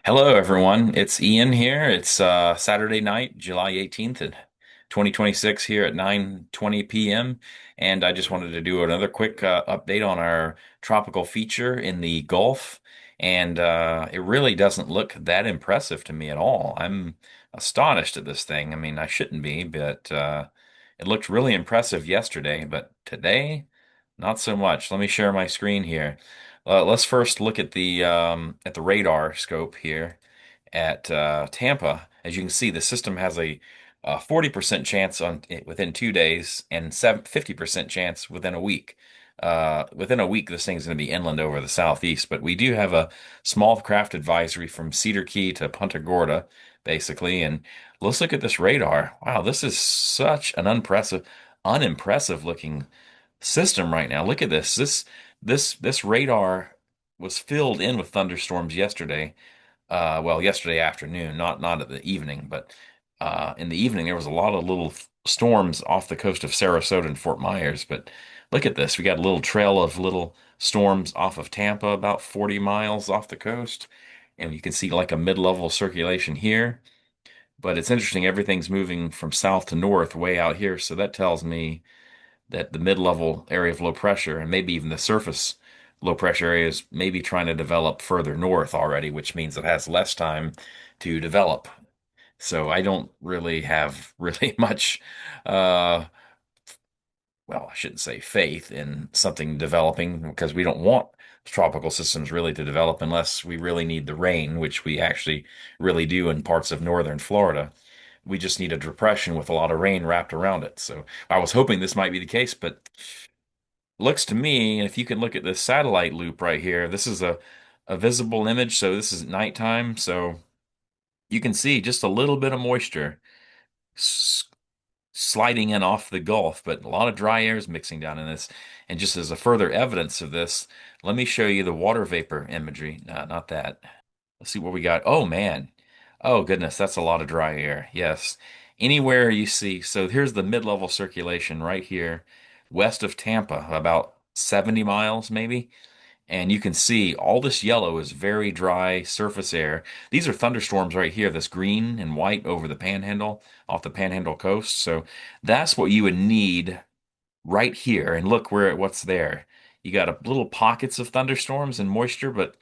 Hello, everyone. It's Ian here. It's Saturday night, July 18th, at 2026 here at 9:20 p.m. And I just wanted to do another quick update on our tropical feature in the Gulf. And it really doesn't look that impressive to me at all. I'm astonished at this thing. I mean, I shouldn't be, but it looked really impressive yesterday, but today, not so much. Let me share my screen here. Let's first look at the radar scope here at Tampa. As you can see, the system has a 40% chance within 2 days and 50% chance within a week. Within a week, this thing's going to be inland over the southeast, but we do have a small craft advisory from Cedar Key to Punta Gorda, basically. And let's look at this radar. Wow, this is such an unimpressive looking system right now. Look at this. This radar was filled in with thunderstorms yesterday. Well, yesterday afternoon, not at the evening, but in the evening there was a lot of little storms off the coast of Sarasota and Fort Myers. But look at this. We got a little trail of little storms off of Tampa, about 40 miles off the coast. And you can see like a mid-level circulation here. But it's interesting, everything's moving from south to north way out here. So that tells me that the mid-level area of low pressure and maybe even the surface low pressure areas may be trying to develop further north already, which means it has less time to develop. So I don't really have really much, uh, well, I shouldn't say faith in something developing because we don't want tropical systems really to develop unless we really need the rain, which we actually really do in parts of northern Florida. We just need a depression with a lot of rain wrapped around it. So I was hoping this might be the case, but looks to me, and if you can look at this satellite loop right here, this is a visible image. So this is nighttime. So you can see just a little bit of moisture s sliding in off the Gulf, but a lot of dry air is mixing down in this. And just as a further evidence of this, let me show you the water vapor imagery. No, not that. Let's see what we got. Oh man. Oh goodness, that's a lot of dry air. Yes. Anywhere you see, so here's the mid-level circulation right here, west of Tampa, about 70 miles maybe. And you can see all this yellow is very dry surface air. These are thunderstorms right here, this green and white over the panhandle, off the panhandle coast. So that's what you would need right here. And look what's there. You got a little pockets of thunderstorms and moisture, but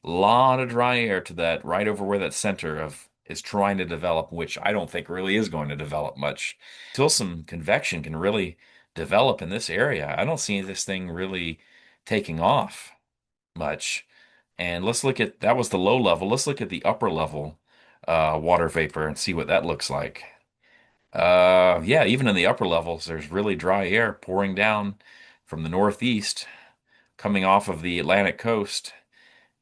a lot of dry air to that right over where that center of is trying to develop, which I don't think really is going to develop much. Until some convection can really develop in this area, I don't see this thing really taking off much. And let's look at that was the low level. Let's look at the upper level water vapor and see what that looks like. Yeah, even in the upper levels, there's really dry air pouring down from the northeast, coming off of the Atlantic coast.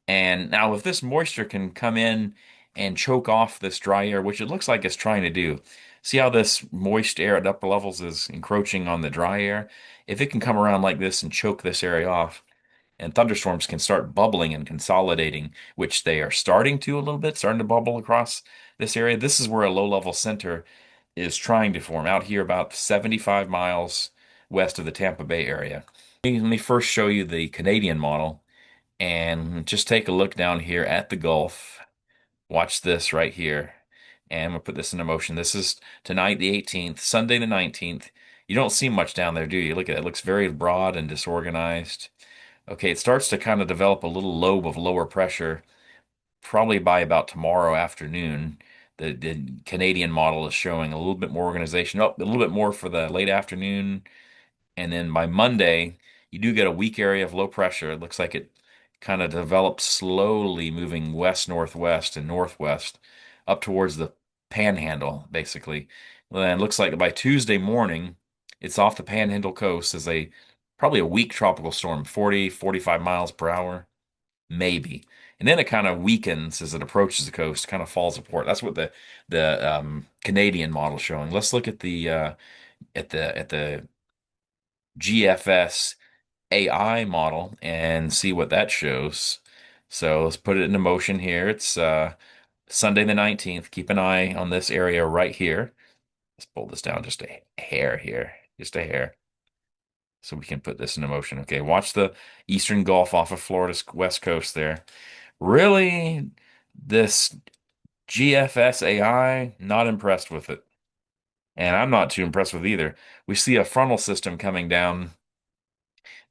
And now, if this moisture can come in and choke off this dry air, which it looks like it's trying to do, see how this moist air at upper levels is encroaching on the dry air? If it can come around like this and choke this area off, and thunderstorms can start bubbling and consolidating, which they are starting to a little bit, starting to bubble across this area. This is where a low-level center is trying to form out here about 75 miles west of the Tampa Bay area. Let me first show you the Canadian model and just take a look down here at the Gulf. Watch this right here. And I'm gonna put this into motion. This is tonight, the 18th, Sunday, the 19th. You don't see much down there, do you? Look at it. It looks very broad and disorganized. Okay, it starts to kind of develop a little lobe of lower pressure probably by about tomorrow afternoon. The Canadian model is showing a little bit more organization, oh, a little bit more for the late afternoon. And then by Monday, you do get a weak area of low pressure. It looks like it kind of develops slowly, moving west, northwest, and northwest up towards the panhandle, basically. Then it looks like by Tuesday morning, it's off the panhandle coast as a probably a weak tropical storm, 40, 45 miles per hour, maybe. And then it kind of weakens as it approaches the coast, kind of falls apart. That's what the Canadian model is showing. Let's look at the GFS AI model and see what that shows. So let's put it into motion here. It's Sunday the 19th. Keep an eye on this area right here. Let's pull this down just a hair here, just a hair, so we can put this into motion. Okay, watch the Eastern Gulf off of Florida's west coast there. Really This GFS AI, not impressed with it. And I'm not too impressed with either. We see a frontal system coming down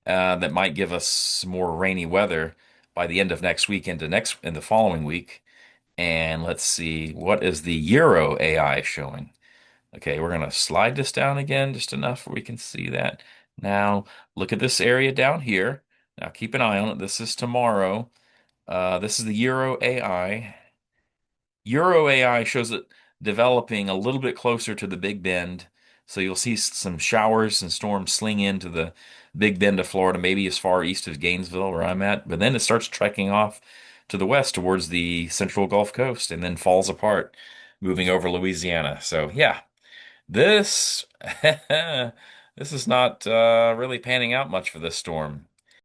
that might give us some more rainy weather by the end of next week in the following week. And let's see, what is the Euro AI showing? Okay, we're gonna slide this down again just enough where we can see that. Now, look at this area down here. Now keep an eye on it. This is tomorrow. This is the Euro AI. Euro AI shows it developing a little bit closer to the Big Bend. So you'll see some showers and storms sling into the Big Bend of Florida, maybe as far east as Gainesville, where I'm at. But then it starts trekking off to the west towards the central Gulf Coast and then falls apart, moving over Louisiana. So yeah, this this is not really panning out much for this storm.